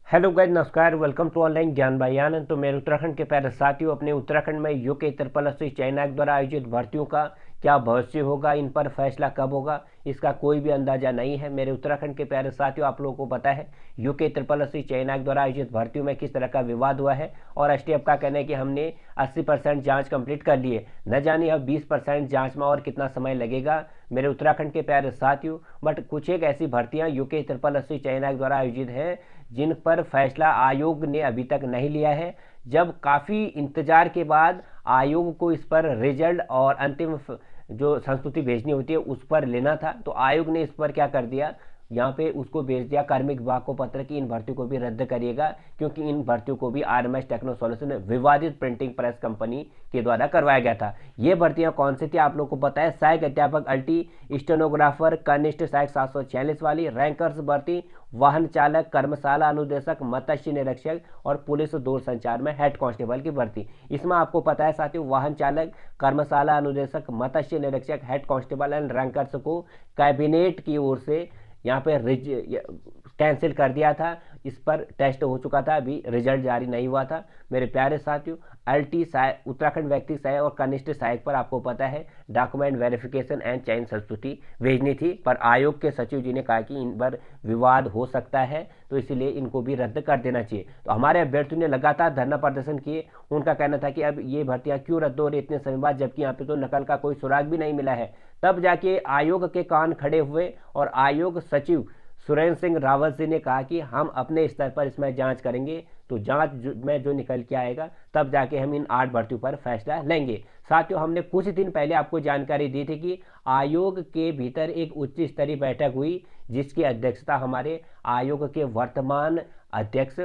Hello guys, नमस्कार। Welcome to online ज्ञान बयान। तो मेरे उत्तराखंड के प्यारे साथियों, अपने उत्तराखंड में यूके ट्रिपल चयन आयोग द्वारा आयोजित भर्तियों का क्या भविष्य होगा, इन पर फैसला कब होगा, इसका कोई भी अंदाजा नहीं है। मेरे उत्तराखंड के प्यारे साथियों, आप लोगों को पता है यूके ट्रिपल चयन आयोग द्वारा आयोजित भर्तियों में किस तरह का विवाद हुआ है और एसटीएफ का कहना है कि हमने 80% जांच कंप्लीट कर ली है। न जाने अब 20% जांच में और कितना समय लगेगा मेरे उत्तराखंड के प्यारे साथियों। बट कुछ एक ऐसी भर्तियां यूके ट्रिपल चयन आयोग द्वारा आयोजित हैं जिन पर फैसला आयोग ने अभी तक नहीं लिया है। जब काफ़ी इंतजार के बाद आयोग को इस पर रिजल्ट और अंतिम जो संस्तुति भेजनी होती है उस पर लेना था, तो आयोग ने इस पर क्या कर दिया, यहाँ पे उसको भेज दिया कार्मिक विभाग को पत्र कि इन भर्तियों को भी रद्द करिएगा, क्योंकि इन भर्तियों को भी आरएमएस टेक्नो सॉल्यूशन विवादित प्रिंटिंग प्रेस कंपनी के द्वारा करवाया गया था। ये भर्तियां कौन सी थी आप लोग को पता है। सहायक अध्यापक अल्टी, स्टेनोग्राफर, कनिष्ठ सहायक 746 वाली, रैंकर्स भर्ती, वाहन चालक, कर्मशाला अनुदेशक, मत्स्य निरीक्षक और पुलिस दूरसंचार में हेड कांस्टेबल की भर्ती। इसमें आपको पता है साथियों, वाहन चालक, कर्मशाला अनुदेशक, मत्स्य निरीक्षक, हेड कांस्टेबल एंड रैंकर्स को कैबिनेट की ओर से यहाँ पे कैंसिल कर दिया था। इस पर टेस्ट हो चुका था, अभी रिजल्ट जारी नहीं हुआ था। मेरे प्यारे साथियों, एलटी उत्तराखंड व्यक्ति सहायक और कनिष्ठ सहायक पर आपको पता है डॉक्यूमेंट वेरिफिकेशन एंड चयन संस्तुति भेजनी थी, पर आयोग के सचिव जी ने कहा कि इन पर विवाद हो सकता है, तो इसलिए इनको भी रद्द कर देना चाहिए। तो हमारे अभ्यर्थियों ने लगातार धरना प्रदर्शन किए। उनका कहना था कि अब ये भर्तियां क्यों रद्द हो रही इतने समय बाद, जबकि यहाँ पे तो नकल का कोई सुराग भी नहीं मिला है। तब जाके आयोग के कान खड़े हुए और आयोग सचिव सुरेंद्र सिंह रावत जी ने कहा कि हम अपने स्तर पर इसमें जांच करेंगे, तो जांच में जो निकल के आएगा तब जाके हम इन 8 भर्तियों पर फैसला लेंगे। साथियों, हमने कुछ दिन पहले आपको जानकारी दी थी कि आयोग के भीतर एक उच्च स्तरीय बैठक हुई जिसकी अध्यक्षता हमारे आयोग के वर्तमान अध्यक्ष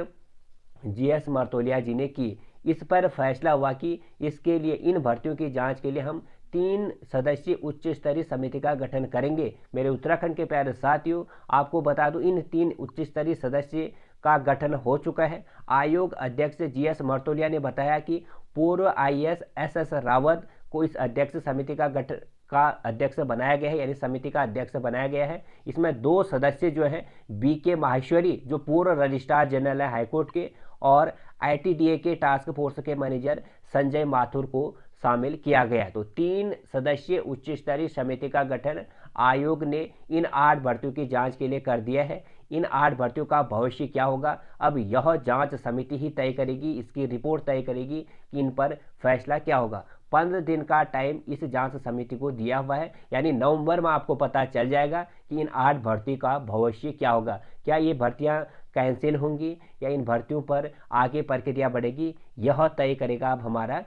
जीएस मर्तोलिया जी ने की। इस पर फैसला हुआ कि इसके लिए, इन भर्तियों की जांच के लिए हम 3 सदस्यीय उच्च स्तरीय समिति का गठन करेंगे। मेरे उत्तराखंड के प्यारे साथियों, आपको बता दूं, इन 3 उच्च स्तरीय सदस्य का गठन हो चुका है। आयोग अध्यक्ष जीएस मर्तोलिया ने बताया कि पूर्व आईएएस एसएस रावत को इस अध्यक्ष समिति का अध्यक्ष बनाया गया है, यानी समिति का अध्यक्ष बनाया गया है। इसमें 2 सदस्य जो हैं, बीके माहेश्वरी जो पूर्व रजिस्ट्रार जनरल है हाईकोर्ट के, और आईटीडीए के टास्क फोर्स के मैनेजर संजय माथुर को शामिल किया गया। तो 3 सदस्यीय उच्च स्तरीय समिति का गठन आयोग ने इन 8 भर्तियों की जांच के लिए कर दिया है। इन 8 भर्तियों का भविष्य क्या होगा, अब यह जांच समिति ही तय करेगी, इसकी रिपोर्ट तय करेगी कि इन पर फैसला क्या होगा। 15 दिन का टाइम इस जांच समिति को दिया हुआ है, यानी नवंबर में आपको पता चल जाएगा कि इन 8 भर्ती का भविष्य क्या होगा। क्या ये भर्तियां कैंसिल होंगी या इन भर्तियों पर आगे प्रक्रिया बढ़ेगी, यह तय करेगा अब हमारा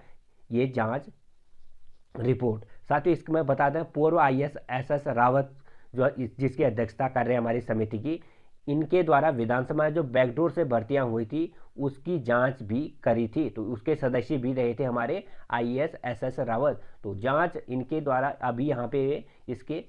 ये जांच रिपोर्ट। साथ ही इसको मैं बता दें, पूर्व आईएएस एसएस रावत जो जिसकी अध्यक्षता कर रहे हैं हमारी समिति की, इनके द्वारा विधानसभा में जो बैकडोर से भर्तियां हुई थी उसकी जांच भी करी थी, तो उसके सदस्य भी रहे थे हमारे आईएएस एसएस रावत। तो जांच इनके द्वारा अभी यहाँ पे इसके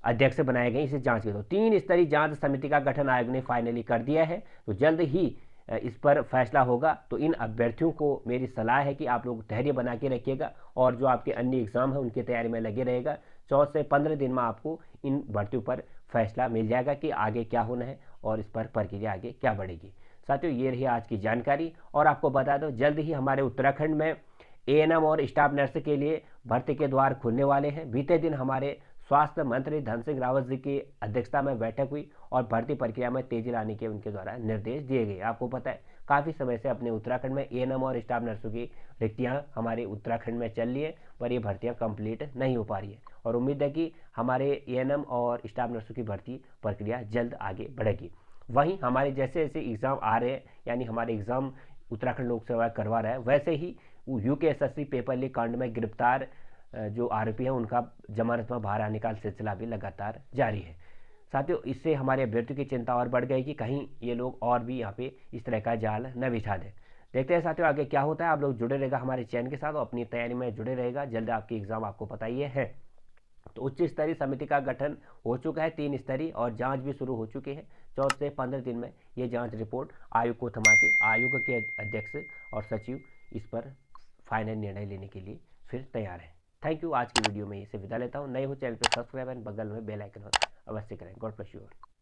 अध्यक्ष बनाए गए इस जांच के। तो 3 स्तरीय जांच समिति का गठन आयोग ने फाइनली कर दिया है, तो जल्द ही इस पर फैसला होगा। तो इन अभ्यर्थियों को मेरी सलाह है कि आप लोग धैर्य बना के रखिएगा और जो आपके अन्य एग्जाम है उनकी तैयारी में लगे रहेगा। 14 से 15 दिन में आपको इन भर्तियों पर फैसला मिल जाएगा कि आगे क्या होना है और इस पर प्रक्रिया आगे क्या बढ़ेगी। साथियों, ये रही आज की जानकारी और आपको बता दो, जल्द ही हमारे उत्तराखंड में एएनएम और स्टाफ नर्स के लिए भर्ती के द्वार खुलने वाले हैं। बीते दिन हमारे स्वास्थ्य मंत्री धन सिंह रावत जी की अध्यक्षता में बैठक हुई और भर्ती प्रक्रिया में तेजी लाने के उनके द्वारा निर्देश दिए गए। आपको पता है काफ़ी समय से अपने उत्तराखंड में एएनएम और स्टाफ नर्सों की रिक्तियां हमारे उत्तराखंड में चल रही है, पर ये भर्तियां कंप्लीट नहीं हो पा रही है और उम्मीद है कि हमारे एएनएम और स्टाफ नर्सों की भर्ती प्रक्रिया जल्द आगे बढ़ेगी। वहीं हमारे जैसे जैसे एग्ज़ाम आ रहे हैं, यानी हमारे एग्ज़ाम उत्तराखंड लोक सेवा करवा रहा है, वैसे ही यूकेएसएससी पेपर लीक कांड में गिरफ्तार जो आरोपी हैं उनका जमानत में बाहर आने का सिलसिला भी लगातार जारी है। साथियों, इससे हमारे अभ्यर्थियों की चिंता और बढ़ गई कि कहीं ये लोग और भी यहाँ पे इस तरह का जाल न बिछा दें। देखते हैं साथियों आगे क्या होता है। आप लोग जुड़े रहेगा हमारे चैनल के साथ और अपनी तैयारी में जुड़े रहेगा। जल्द आपकी एग्जाम आपको पता ही है। तो उच्च स्तरीय समिति का गठन हो चुका है, 3 स्तरीय, और जांच भी शुरू हो चुकी है। 14 से 15 दिन में ये जांच रिपोर्ट आयोग को थमा के आयोग के अध्यक्ष और सचिव इस पर फाइनल निर्णय लेने के लिए फिर तैयार है। Thank you. आज की वीडियो में इसे विदा लेता हूँ। नए हो चैनल पर सब्सक्राइब एंड बगल में बेल आइकन अवश्य करें। God bless you all.